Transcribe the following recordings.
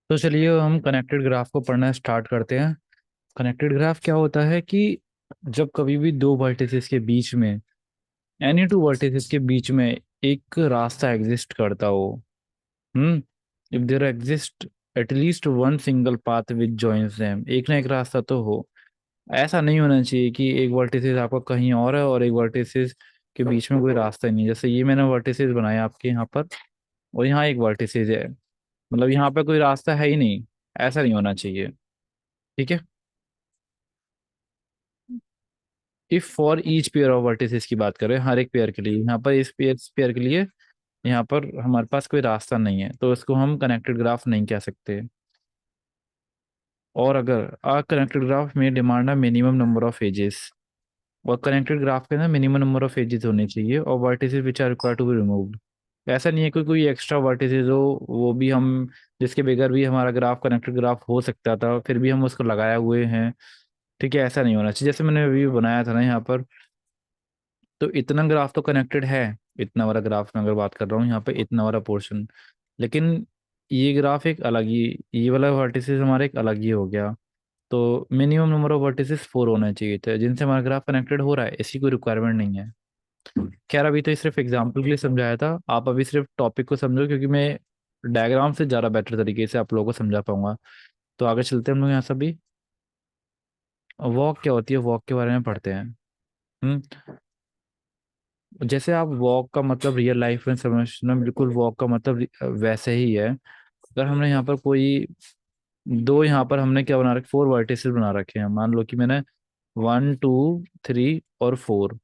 तो चलिए हम कनेक्टेड ग्राफ को पढ़ना स्टार्ट करते हैं। कनेक्टेड ग्राफ क्या होता है कि जब कभी भी दो वर्टिसेस के बीच में, एनी टू वर्टिसेस के बीच में एक रास्ता एग्जिस्ट करता हो। Hmm if there exist at least one single path which joins them, एक ना एक रास्ता तो हो। ऐसा नहीं होना चाहिए कि एक वर्टिसेस आपका कहीं और है और एक वर्टिसेस के बीच में कोई रास्ता ही नहीं है। जैसे ये मैंने वर्टिसेस बनाया आपके यहाँ पर, और यहाँ एक वर्टिसेस है, मतलब यहाँ पे कोई रास्ता है ही नहीं। ऐसा नहीं होना चाहिए। ठीक है। If for each pair of vertices की बात करें, हर एक पेयर के लिए, यहाँ पर इस पेयर के लिए यहाँ पर हमारे पास कोई रास्ता नहीं है, तो इसको हम कनेक्टेड ग्राफ नहीं कह सकते। और अगर आ कनेक्टेड ग्राफ में डिमांड है मिनिमम नंबर ऑफ एजेस, और कनेक्टेड ग्राफ के अंदर मिनिमम नंबर ऑफ एजेस होने चाहिए, और vertices which are required to be removed. ऐसा नहीं है कि कोई एक्स्ट्रा वर्टिसेस हो, वो भी हम, जिसके बगैर भी हमारा ग्राफ कनेक्टेड ग्राफ हो सकता था, फिर भी हम उसको लगाए हुए हैं। ठीक है, ऐसा नहीं होना चाहिए। जैसे मैंने अभी बनाया था ना यहाँ पर, तो इतना ग्राफ तो कनेक्टेड है। इतना वाला ग्राफ में अगर बात कर रहा हूँ यहाँ पे, इतना वाला पोर्शन, लेकिन ये ग्राफ एक अलग ही, ये वाला वर्टिसेस हमारा एक अलग ही हो गया। तो मिनिमम नंबर ऑफ वर्टिसेस 4 होना चाहिए थे जिनसे हमारा ग्राफ कनेक्टेड हो रहा है, ऐसी कोई रिक्वायरमेंट नहीं है। खैर, अभी तो ये सिर्फ एग्जाम्पल के लिए समझाया था, आप अभी सिर्फ टॉपिक को समझो, क्योंकि मैं डायग्राम से ज़्यादा बेटर तरीके से आप लोगों को समझा पाऊंगा। तो आगे चलते हैं हम लोग यहाँ से भी। वॉक क्या होती है, वॉक के बारे में पढ़ते हैं। हम्म जैसे आप वॉक का मतलब रियल लाइफ में समझना, बिल्कुल वॉक का मतलब वैसे ही है। अगर हमने यहाँ पर कोई दो, यहाँ पर हमने क्या बना रखे, 4 वर्टिसेस बना रखे हैं। मान लो कि मैंने 1 2 3 और 4,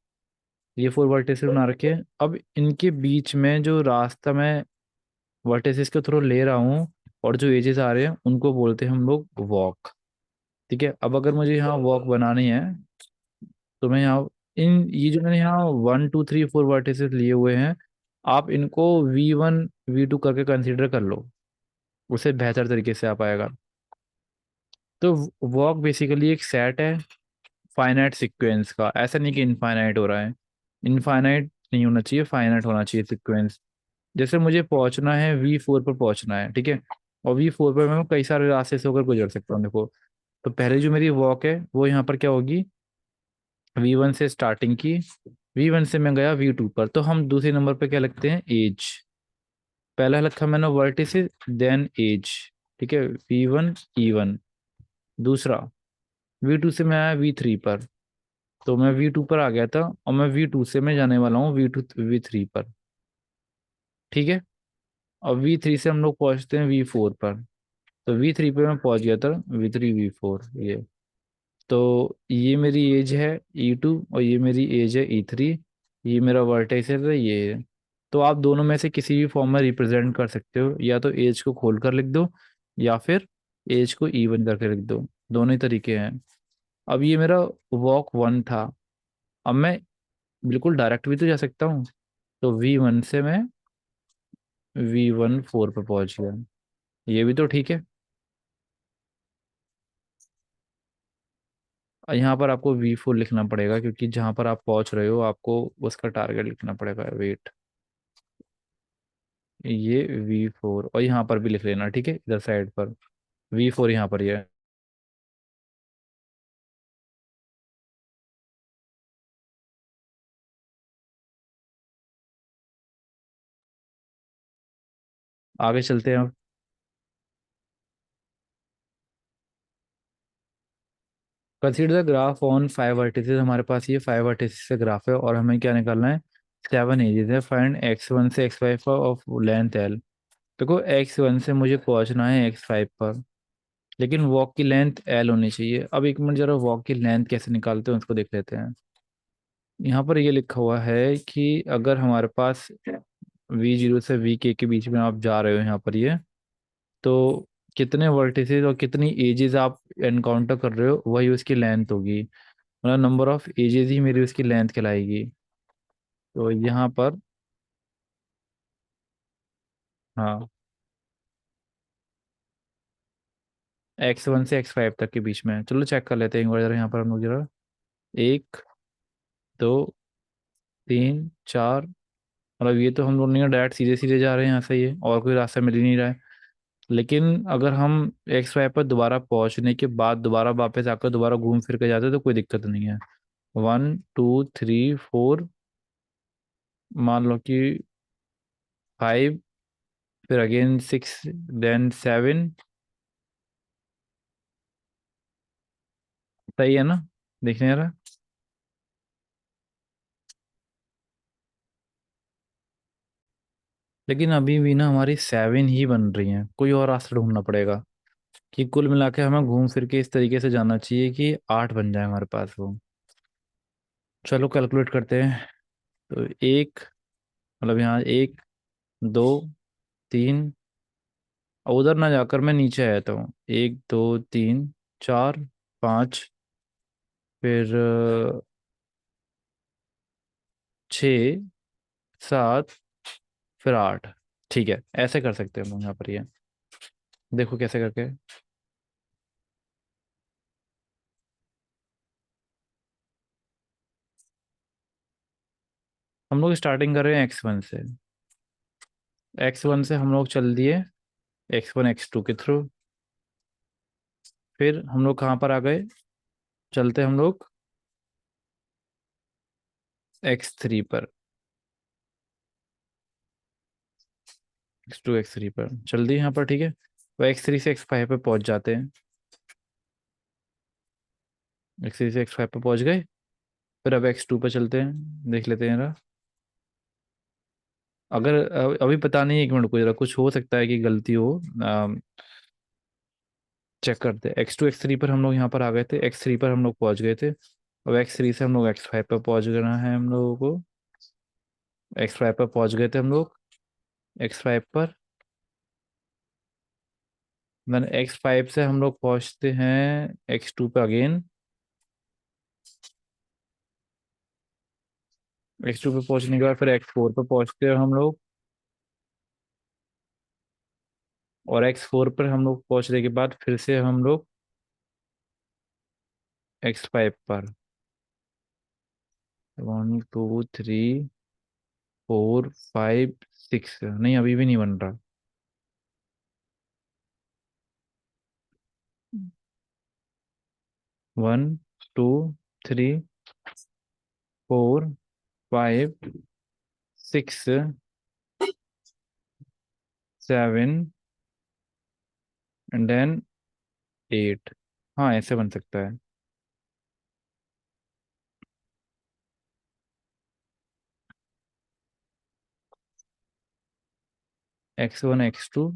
ये 4 वर्टिसेस बना रखे हैं। अब इनके बीच में जो रास्ता मैं वर्टिसेस के थ्रू ले रहा हूँ और जो एजेस आ रहे हैं, उनको बोलते हैं हम लोग वॉक। ठीक है। अब अगर मुझे यहाँ वॉक बनानी है, तो मैं यहाँ, इन ये जो मैंने यहाँ 1 2 3 4 वर्टिसेस लिए हुए हैं, आप इनको V1 V2 करके कंसीडर कर लो, उससे बेहतर तरीके से आ पाएगा। तो वॉक बेसिकली एक सेट है फाइनाइट सीक्वेंस का। ऐसा नहीं कि इनफाइनाइट हो रहा है, इनफाइनाइट नहीं होना चाहिए, फाइनाइट होना चाहिए सीक्वेंस। जैसे मुझे पहुंचना है V4 पर पहुंचना है, ठीक है, और V4 पर मैं कई सारे रास्ते से होकर गुजर सकता हूँ। देखो, तो पहले जो मेरी वॉक है वो यहाँ पर क्या होगी, V1 से स्टार्टिंग की, V1 से मैं गया V2 पर, तो हम दूसरे नंबर पे क्या लिखते हैं, एज। पहला लिखा मैंने वर्टिसेस, देन एज। ठीक है, V1 E1। दूसरा, V2 से मैं आया V3 पर, तो मैं V2 पर आ गया था, और मैं V2 से मैं जाने वाला हूँ V3 पर। ठीक है। और V3 से हम लोग पहुंचते हैं V4 पर, तो V3 पे मैं पहुंच गया था, V3 V4 ये। तो ये मेरी एज है E2, और ये मेरी एज है E3। ये मेरा वर्टेक्स है, ये है। तो आप दोनों में से किसी भी फॉर्म में रिप्रेजेंट कर सकते हो, या तो एज को खोल कर लिख दो, या फिर एज को इवन करके लिख दो। दोनों ही तरीके हैं। अब ये मेरा वॉक 1 था। अब मैं बिल्कुल डायरेक्ट भी तो जा सकता हूँ, तो V1 से मैं V1 4 पे पहुंच गया। ये भी तो ठीक है। और यहाँ पर आपको V4 लिखना पड़ेगा, क्योंकि जहाँ पर आप पहुंच रहे हो आपको उसका टारगेट लिखना पड़ेगा। वेट, ये V4, और यहाँ पर भी लिख लेना, ठीक है, इधर साइड पर V4 यहाँ पर ये है। आगे चलते हैं। Consider the graph on 5 vertices. हमारे पास ये 5 वर्टिसेस का ग्राफ है, और हमें क्या निकालना है, 7 एजेस है। फाइंड X1 से X5 ऑफ लेंथ L। देखो, X1 से मुझे पहुंचना है X5 पर, लेकिन वॉक की लेंथ L होनी चाहिए। अब एक मिनट, जरा वॉक की लेंथ कैसे निकालते हैं उसको देख लेते हैं। यहाँ पर ये लिखा हुआ है कि अगर हमारे पास V0 से VK के बीच में आप जा रहे हो यहाँ पर, ये तो कितने वर्टिसेस और कितनी एजेस आप एनकाउंटर कर रहे हो, वही उसकी लेंथ होगी। मतलब नंबर ऑफ एजेस ही मेरी उसकी लेंथ कहलाएगी। तो यहाँ पर, हाँ, X1 से X5 तक के बीच में। चलो चेक कर लेते हैं एक बार जरा, यहाँ पर हम लोग जरा, 1 2 3 4, मतलब ये तो हम लोग नहीं, डायरेक्ट सीधे सीधे जा रहे हैं यहाँ से, ये और कोई रास्ता मिल ही नहीं रहा है। लेकिन अगर हम एक्स वाई पर दोबारा पहुंचने के बाद दोबारा वापस आकर दोबारा घूम फिर के जाते तो कोई दिक्कत नहीं है। 1 2 3 4, मान लो कि 5, फिर अगेन 6, देन 7। सही है ना? देखने रहा। लेकिन अभी भी ना हमारी 7 ही बन रही हैं, कोई और रास्ता ढूंढना पड़ेगा। कि कुल मिला के हमें घूम फिर के इस तरीके से जाना चाहिए कि 8 बन जाए हमारे पास वो। चलो कैलकुलेट करते हैं। तो एक, मतलब यहाँ 1 2 3, और उधर ना जाकर मैं नीचे आया था। 1 2 3 4 5, फिर 6 7, फिर 8। ठीक है, ऐसे कर सकते हैं हम लोग यहाँ पर। ये देखो कैसे करके। हम लोग स्टार्टिंग कर रहे हैं x1 से। x1 से हम लोग चल दिए x1 x2 के थ्रू। फिर हम लोग कहाँ पर आ गए? चलते हम लोग x3 पर। x2 x3 पर चल दिए यहाँ पर, ठीक है। तो x3 से x5 पे पहुंच जाते हैं। x3 से x5 पे पहुंच गए। फिर अब x2 पे चलते हैं, देख लेते हैं जरा। अगर अभी पता नहीं, 1 मिनट को जरा, कुछ हो सकता है कि गलती हो। चेक करते हैं। x2 x3 पर हम लोग यहाँ पर आ गए थे, x3 पर हम लोग पहुंच गए थे। अब x3 से हम लोग x5 पर पहुंच गए हैं हम लोगों को। x5 पर पहुंच गए थे हम लोग, x5 पर। देन x5 से हम लोग पहुंचते हैं x2 पे अगेन। x2 पे पहुंचने के बाद फिर x4 पे पहुंचते हैं हम लोग। और x4 पर हम लोग पहुंचने के बाद फिर से हम लोग x5 पर। 1 2 3 4 5 6, नहीं अभी भी नहीं बन रहा। 1 2 3 4 5 6 7 एंड देन 8। हाँ, ऐसे बन सकता है। x1 x2।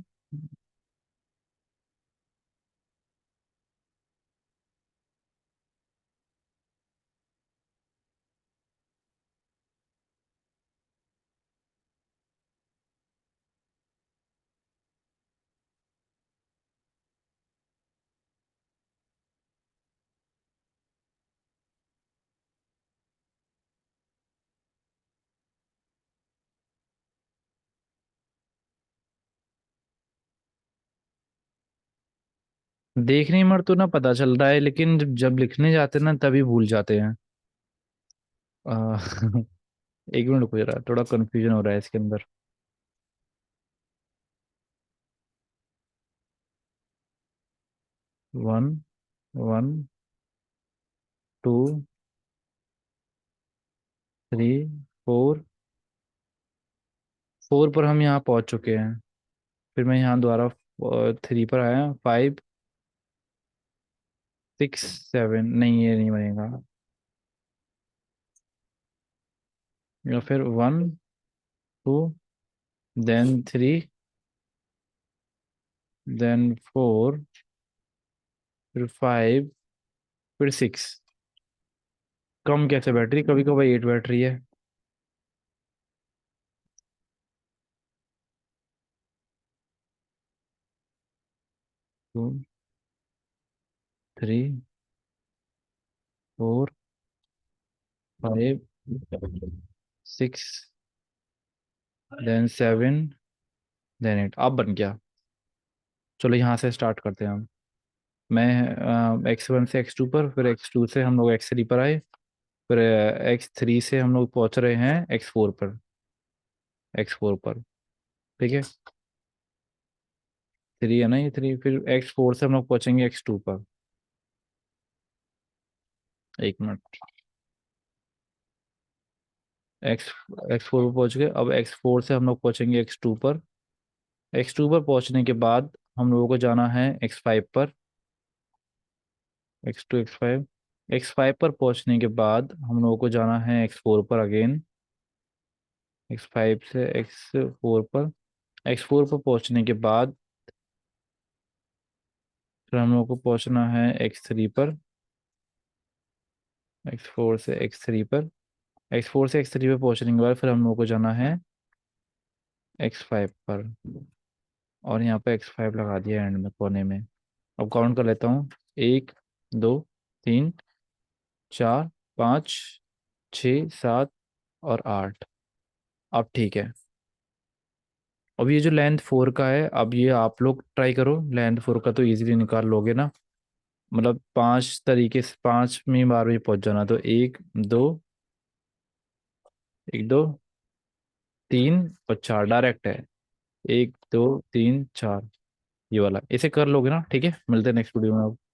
देखने में तो ना पता चल रहा है, लेकिन जब जब लिखने जाते हैं ना तभी भूल जाते हैं। आ, 1 मिनट रुको जरा, थोड़ा कंफ्यूजन हो रहा है इसके अंदर। 1 1 2 3 4। 4 पर हम यहाँ पहुंच चुके हैं। फिर मैं यहाँ दोबारा 3 पर आया। 5 6 7, नहीं ये नहीं बनेगा। या फिर 1 2 देन 3 देन 4, फिर 5, फिर 6। कम कैसे बैटरी, कभी कभी 8 बैटरी है। 2 3 4 5 6 देन 7 देन 8। अब बन गया। चलो यहाँ से स्टार्ट करते हैं हम। मैं x1 से x2 पर, फिर x2 से हम लोग x3 पर आए। फिर x3 से हम लोग पहुंच रहे हैं x4 पर। x4 पर, ठीक है। 3 है ना, ये 3, फिर x4 से हम लोग पहुंचेंगे x2 पर। एक मिनट। एक्स x4 पर पहुंच गए, अब x4 से हम लोग पहुंचेंगे x2 पर। x2 पर पहुंचने के बाद हम लोगों को जाना है x5 पर। x2 x5, x5 पर पहुंचने के बाद हम लोगों को जाना है x4 पर अगेन। x5 से x4 पर, x4 पर पहुंचने के बाद फिर हम लोगों को पहुंचना है x3 पर। x4 से x3 पर, x4 से x3 पे पहुंचने के बाद फिर हम लोगों को जाना है x5 पर। और यहाँ पे x5 लगा दिया एंड में कोने में। अब काउंट कर लेता हूँ। 1, 2, 3, 4, 5, 6, 7 और 8। अब ठीक है। अब ये जो लेंथ 4 का है, अब ये आप लोग ट्राई करो, लेंथ 4 का तो इजीली निकाल लोगे ना। मतलब 5 बार में पहुंच जाना, तो 1, 2, 1, 2, 3 और 4 डायरेक्ट है। 1, 2, 3, 4, ये वाला इसे कर लोगे ना। ठीक है, मिलते हैं नेक्स्ट वीडियो में अब।